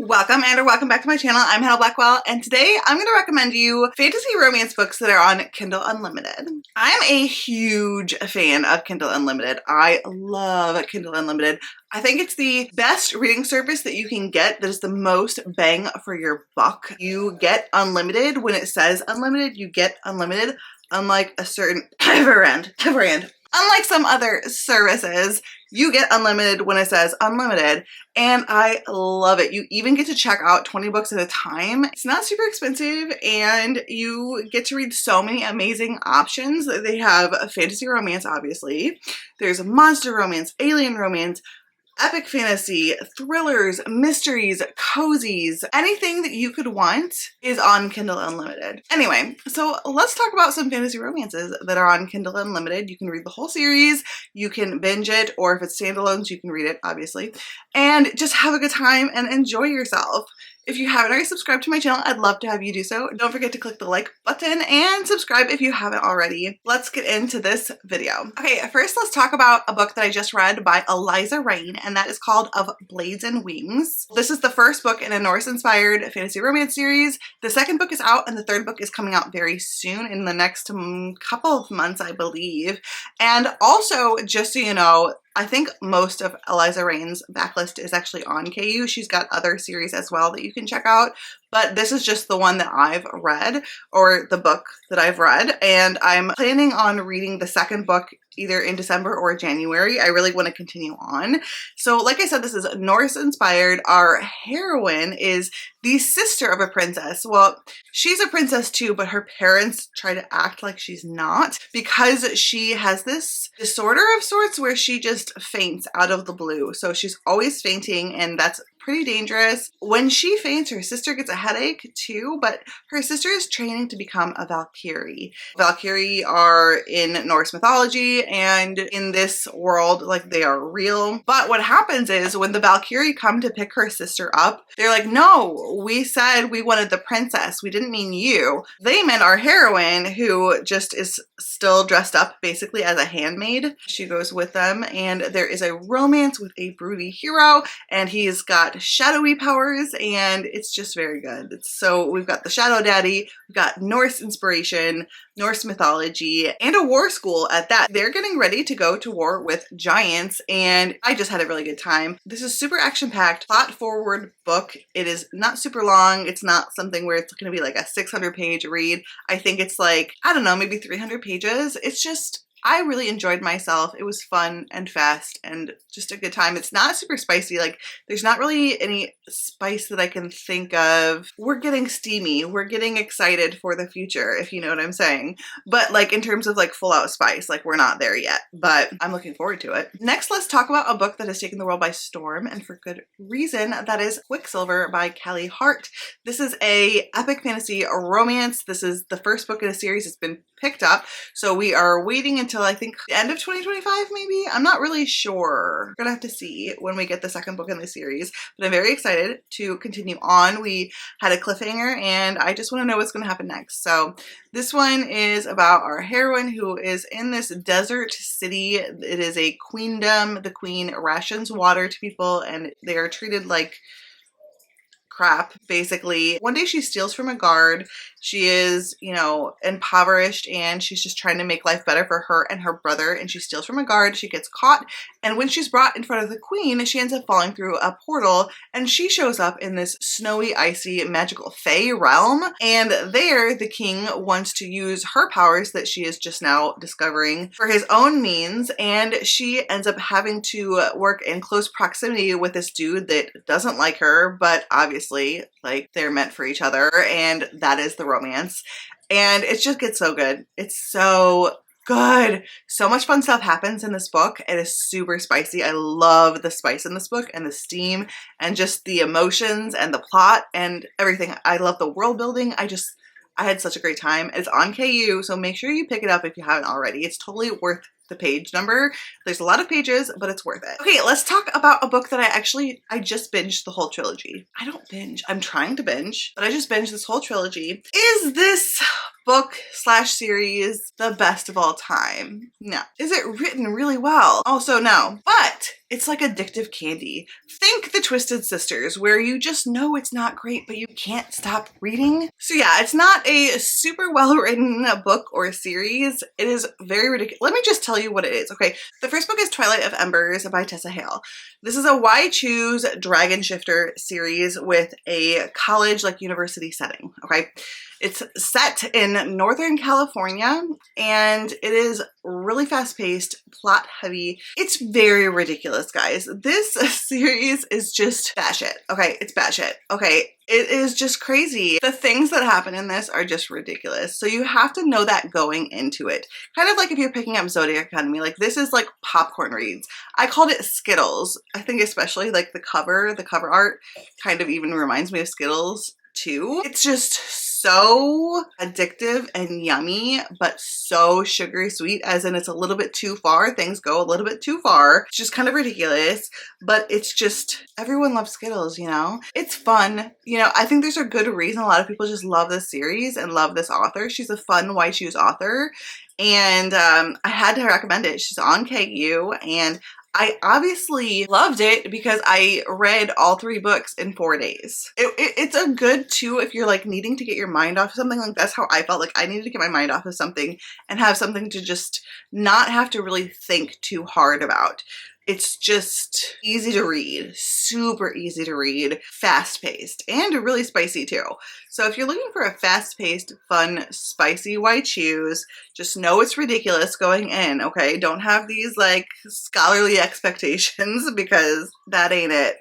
Welcome or welcome back to my channel. I'm Hannah Blackwell, and today I'm going to recommend you fantasy romance books that are on Kindle Unlimited. I'm a huge fan of Kindle Unlimited. I love Kindle Unlimited. I think it's the best reading service that you can get that is the most bang for your buck. You get unlimited when it says unlimited, you get unlimited, unlike a certain brand. Unlike some other services, you get unlimited when it says unlimited, and I love it. You even get to check out 20 books at a time. It's not super expensive, and you get to read so many amazing options. They have a fantasy romance, obviously. There's monster romance, alien romance, epic fantasy, thrillers, mysteries, cozies, anything that you could want is on Kindle Unlimited. Anyway, so let's talk about some fantasy romances that are on Kindle Unlimited. You can read the whole series, you can binge it, or if it's standalones, you can read it, obviously, and just have a good time and enjoy yourself. If you haven't already subscribed to my channel, I'd love to have you do so. Don't forget to click the like button and subscribe if you haven't already. Let's get into this video. Okay, first let's talk about a book that I just read by Eliza Rein, and that is called Of Blades and Wings. This is the first book in a Norse-inspired fantasy romance series. The second book is out, and the third book is coming out very soon in the next couple of months, I believe. And also, just so you know, I think most of Eliza Rein's backlist is actually on KU. She's got other series as well that you can check out, but this is just the one that I've read, or the book that I've read, and I'm planning on reading the second book either in December or January. I really want to continue on. So like I said, this is Norse inspired. Our heroine is the sister of a princess. Well, she's a princess too, but her parents try to act like she's not because she has this disorder of sorts where she just faints out of the blue. So she's always fainting, and that's pretty dangerous. When she faints, her sister gets a headache too, but her sister is training to become a Valkyrie. Valkyrie are in Norse mythology, and in this world, like, they are real. But what happens is when the Valkyrie come to pick her sister up, they're like, no, we said we wanted the princess. We didn't mean you. They meant our heroine, who just is still dressed up basically as a handmaid. She goes with them, and there is a romance with a broody hero, and he's got shadowy powers, and it's just very good. So we've got the Shadow Daddy, we've got Norse inspiration, Norse mythology, and a war school at that. They're getting ready to go to war with giants, and I just had a really good time. This is super action-packed, plot-forward book. It is not super long. It's not something where it's going to be like a 600-page read. I think it's like, I don't know, maybe 300 pages. It's just, I really enjoyed myself. It was fun and fast and just a good time. It's not super spicy. Like, there's not really any spice that I can think of. We're getting steamy. We're getting excited for the future, if you know what I'm saying. But like, in terms of like full out spice, like, we're not there yet, but I'm looking forward to it. Next, let's talk about a book that has taken the world by storm, and for good reason. That is Quicksilver by Kelly Hart. This is a epic fantasy romance. This is the first book in a series. It's been picked up, so we are waiting until I think the end of 2025 maybe. I'm not really sure. We're gonna have to see when we get the second book in the series, but I'm very excited to continue on. We had a cliffhanger, and I just want to know what's going to happen next. So this one is about our heroine who is in this desert city. It is a queendom. The queen rations water to people, and they are treated like crap, basically. One day she steals from a guard. She is, you know, impoverished, and she's just trying to make life better for her and her brother, and she steals from a guard. She gets caught, and when she's brought in front of the queen, she ends up falling through a portal, and she shows up in this snowy, icy, magical fae realm, and there the king wants to use her powers that she is just now discovering for his own means, and she ends up having to work in close proximity with this dude that doesn't like her, but obviously, like, they're meant for each other, and that is the romance. And it just gets so good. It's so good. So much fun stuff happens in this book. It is super spicy. I love the spice in this book, and the steam, and just the emotions and the plot and everything. I love the world building. I had such a great time. It's on KU, so make sure you pick it up if you haven't already. It's totally worth the page number. There's a lot of pages, but it's worth it. Okay, let's talk about a book that I just binged the whole trilogy. I don't binge. I'm trying to binge, but I just binged this whole trilogy. Is this book slash series the best of all time? No. Is it written really well? Also no. But It's like addictive candy. Think the Twisted Sisters, where you just know it's not great, but you can't stop reading. So yeah, it's not a super well-written book or series. It is very ridiculous. Let me just tell you what it is, okay? The first book is Twilight of Embers by Tessa Hale. This is a Why Choose Dragon Shifter series with a college, like university setting, okay? It's set in Northern California, and it is really fast-paced, plot-heavy. It's very ridiculous, guys. This series is just batshit. Okay, it's batshit. Okay, it is just crazy. The things that happen in this are just ridiculous. So you have to know that going into it. Kind of like if you're picking up Zodiac Academy, like this is like popcorn reads. I called it Skittles. I think especially like the cover art kind of even reminds me of Skittles too. It's just so addictive and yummy, but so sugary sweet, as in it's a little bit too far. Things go a little bit too far. It's just kind of ridiculous, but it's just, everyone loves Skittles, you know? It's fun. You know, I think there's a good reason a lot of people just love this series and love this author. She's a fun Why Choose author, and I had to recommend it. She's on KU, and I obviously loved it because I read all 3 books in 4 days. It's a good too if you're like needing to get your mind off of something. Like that's how I felt. Like I needed to get my mind off of something and have something to just not have to really think too hard about. It's just easy to read, super easy to read, fast-paced, and really spicy too. So if you're looking for a fast-paced, fun, spicy Why Choose, just know it's ridiculous going in, okay? Don't have these like scholarly expectations because that ain't it.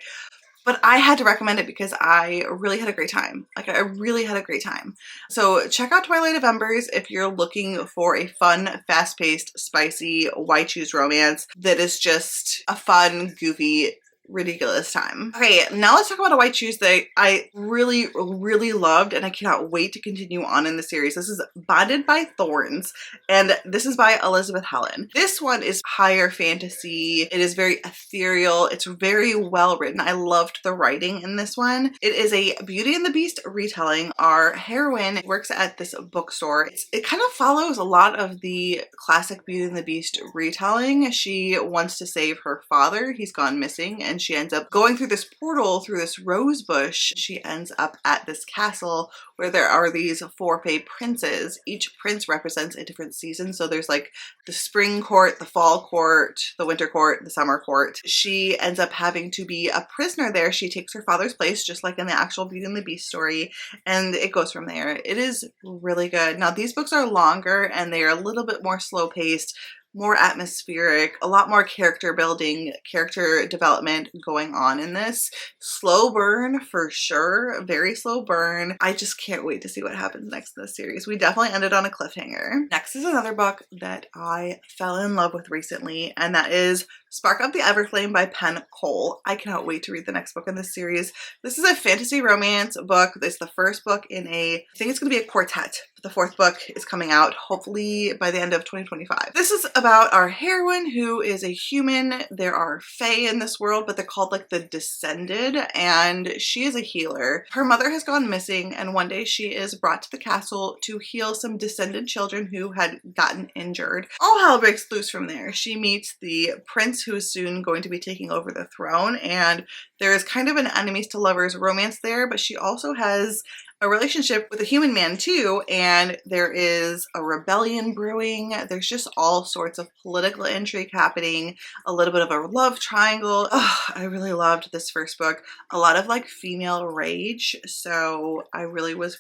But I had to recommend it because I really had a great time. Like I really had a great time. So check out Twilight of Embers if you're looking for a fun, fast-paced, spicy Why Choose romance that is just a fun, goofy, ridiculous time. Okay, now let's talk about a Why Choose that I really, really loved, and I cannot wait to continue on in the series. This is Bonded by Thorns, and this is by Elizabeth Helen. This one is higher fantasy. It is very ethereal. It's very well written. I loved the writing in this one. It is a Beauty and the Beast retelling. Our heroine works at this bookstore. It kind of follows a lot of the classic Beauty and the Beast retelling. She wants to save her father. He's gone missing, and she ends up going through this portal through this rose bush. She ends up at this castle where there are these 4 Fae princes. Each prince represents a different season. So there's like the spring court, the fall court, the winter court, the summer court. She ends up having to be a prisoner there. She takes her father's place, just like in the actual Beauty and the Beast story, and it goes from there. It is really good. Now these books are longer and they are a little bit more slow paced, more atmospheric, a lot more character building, character development going on in this. Slow burn for sure, very slow burn. I just can't wait to see what happens next in this series. We definitely ended on a cliffhanger. Next is another book that I fell in love with recently, and that is Spark of the Everflame by Penn Cole. I cannot wait to read the next book in this series. This is a fantasy romance book. It's the first book in I think it's going to be a quartet. The 4th book is coming out hopefully by the end of 2025. This is about our heroine who is a human. There are fae in this world, but they're called like the Descended, and she is a healer. Her mother has gone missing, and one day she is brought to the castle to heal some descended children who had gotten injured. All hell breaks loose from there. She meets the prince who is soon going to be taking over the throne, and there is kind of an enemies to lovers romance there, but she also has a relationship with a human man too, and there is a rebellion brewing. There's just all sorts of political intrigue happening, a little bit of a love triangle. Oh, I really loved this first book. A lot of like female rage, so I really was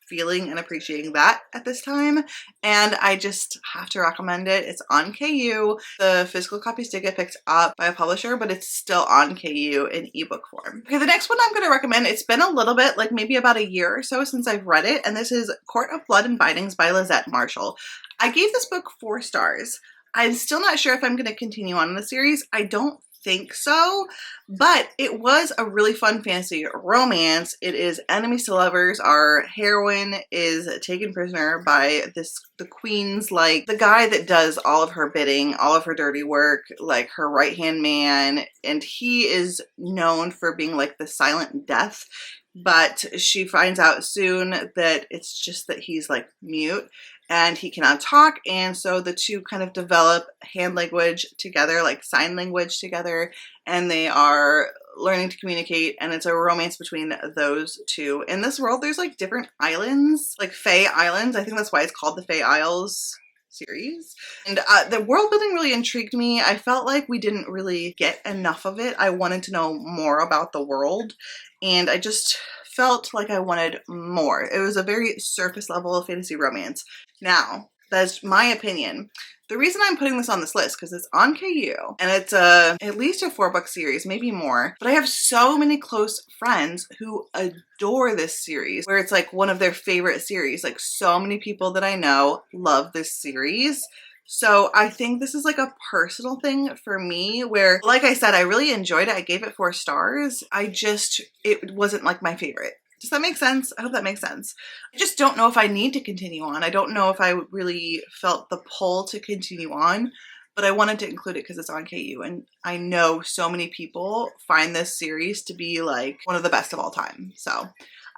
feeling and appreciating that at this time, and I just have to recommend it. It's on KU. The physical copies did get picked up by a publisher, but it's still on KU in ebook form. Okay, the next one I'm going to recommend, it's been a little bit, like maybe about a year or so since I've read it, and this is Court of Blood and Bindings by Lizette Marshall. I gave this book 4 stars. I'm still not sure if I'm going to continue on in the series. I don't think so, but it was a really fun fantasy romance. It is enemies to lovers. Our heroine is taken prisoner by the queen's, like the guy that does all of her bidding, all of her dirty work, like her right-hand man, and he is known for being like the silent death, but she finds out soon that it's just that he's like mute and he cannot talk, and so the two kind of develop hand language together, like sign language together, and they are learning to communicate, and it's a romance between those two. In this world, there's like different islands, like Fae Islands. I think that's why it's called the Fae Isles series. And the world building really intrigued me. I felt like we didn't really get enough of it. I wanted to know more about the world, and I just felt like I wanted more. It was a very surface level fantasy romance. Now, that's my opinion. The reason I'm putting this on this list, because it's on KU, and it's at least a 4-book series, maybe more, but I have so many close friends who adore this series, where it's like one of their favorite series. Like, so many people that I know love this series. So I think this is like a personal thing for me where, like I said, I really enjoyed it. I gave it 4 stars. It wasn't like my favorite. Does that make sense? I hope that makes sense. I just don't know if I need to continue on. I don't know if I really felt the pull to continue on, but I wanted to include it because it's on KU, and I know so many people find this series to be like one of the best of all time. So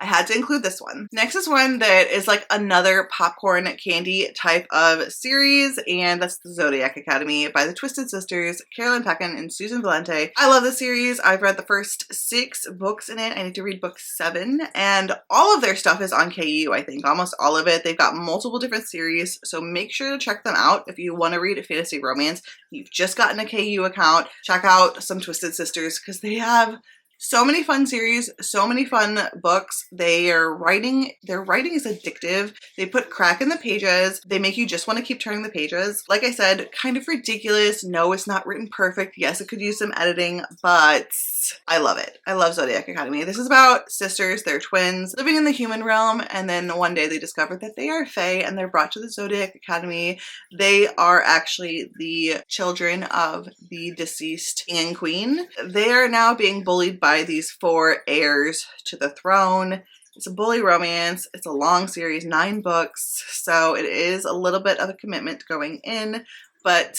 I had to include this one. Next is one that is like another popcorn candy type of series, and that's the Zodiac Academy by the Twisted Sisters, Carolyn Peckin and Susan Valente. I love this series. I've read the first 6 books in it. I need to read book 7, and all of their stuff is on KU, I think. Almost all of it. They've got multiple different series, so make sure to check them out if you want to read a fantasy romance. You've just gotten a KU account. Check out some Twisted Sisters because they have so many fun series, so many fun books. Their writing is addictive. They put crack in the pages. They make you just want to keep turning the pages. Like I said, kind of ridiculous. No, it's not written perfect. Yes, it could use some editing, but I love it. I love Zodiac Academy. This is about sisters. They're twins living in the human realm, and then one day they discover that they are fae, and they're brought to the Zodiac Academy. They are actually the children of the deceased king and queen. They are now being bullied by these 4 heirs to the throne. It's a bully romance. It's a long series, 9 books, so it is a little bit of a commitment going in, but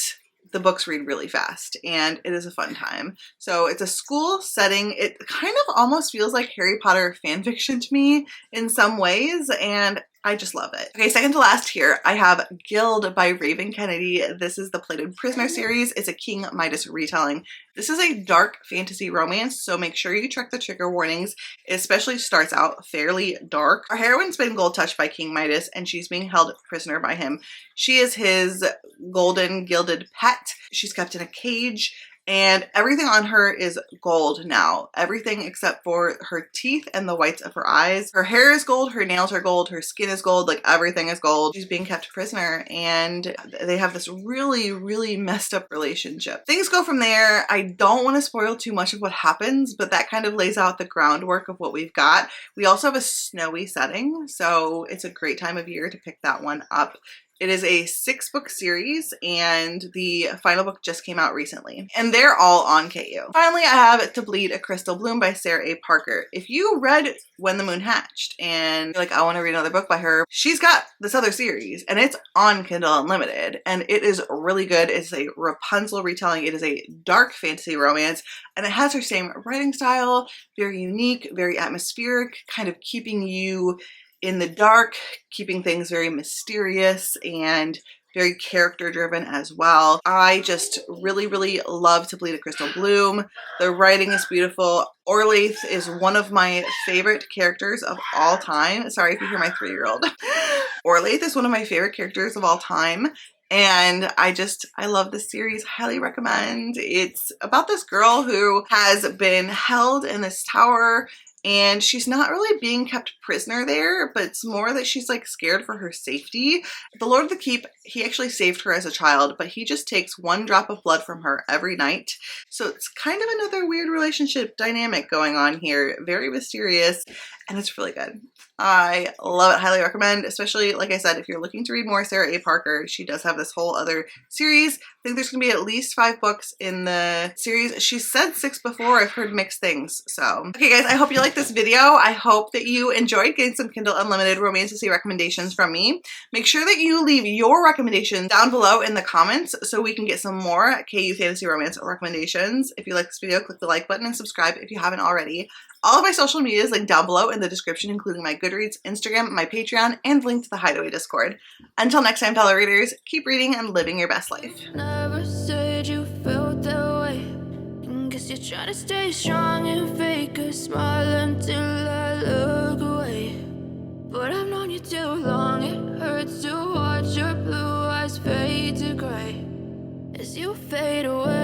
the books read really fast and it is a fun time. So it's a school setting. It kind of almost feels like Harry Potter fanfiction to me in some ways, and I just love it. Okay, second to last here, I have Guild by Raven Kennedy. This is the Plated Prisoner series. It's a King Midas retelling. This is a dark fantasy romance, so make sure you check the trigger warnings. It especially starts out fairly dark. Our heroine's been gold touched by King Midas, and she's being held prisoner by him. She is his golden gilded pet. She's kept in a cage, and everything on her is gold now. Everything except for her teeth and the whites of her eyes. Her hair is gold, her nails are gold, her skin is gold, like everything is gold. She's being kept prisoner, and they have this really, really messed up relationship. Things go from there. I don't want to spoil too much of what happens, but that kind of lays out the groundwork of what we've got. We also have a snowy setting, so it's a great time of year to pick that one up. It is a 6-book series, and the final book just came out recently, and they're all on KU. Finally, I have To Bleed a Crystal Bloom by Sarah A. Parker. If you read When the Moon Hatched and you're like, I want to read another book by her, she's got this other series, and it's on Kindle Unlimited, and it is really good. It's a Rapunzel retelling. It is a dark fantasy romance, and it has her same writing style, very unique, very atmospheric, kind of keeping you in the dark, keeping things very mysterious and very character driven as well. I just really, really love To Bleed a Crystal Bloom. The writing is beautiful. Orlaith is one of my favorite characters of all time. Sorry if you hear my 3-year-old. Orlaith is one of my favorite characters of all time. And I love this series. Highly recommend. It's about this girl who has been held in this tower, and she's not really being kept prisoner there, but it's more that she's like scared for her safety. The Lord of the Keep, he actually saved her as a child, but he just takes 1 drop of blood from her every night. So it's kind of another weird relationship dynamic going on here. Very mysterious, and it's really good. I love it. Highly recommend, especially, like I said, if you're looking to read more Sarah A. Parker. She does have this whole other series. I think there's going to be at least 5 books in the series. She said 6 before. I've heard mixed things. So, okay guys, I hope you liked this video. I hope that you enjoyed getting some Kindle Unlimited Romantasy recommendations from me. Make sure that you leave your recommendations down below in the comments so we can get some more KU Fantasy Romance recommendations. If you like this video, click the like button and subscribe if you haven't already. All of my social media is linked down below in the description, including my Goodreads, Instagram, my Patreon, and link to the Hideaway Discord. Until next time, fellow readers, keep reading and living your best life. Never said you felt that way. Guess you're trying to stay strong and fake a smile until I look away. But I've known you too long, it hurts to watch your blue eyes fade to gray as you fade away.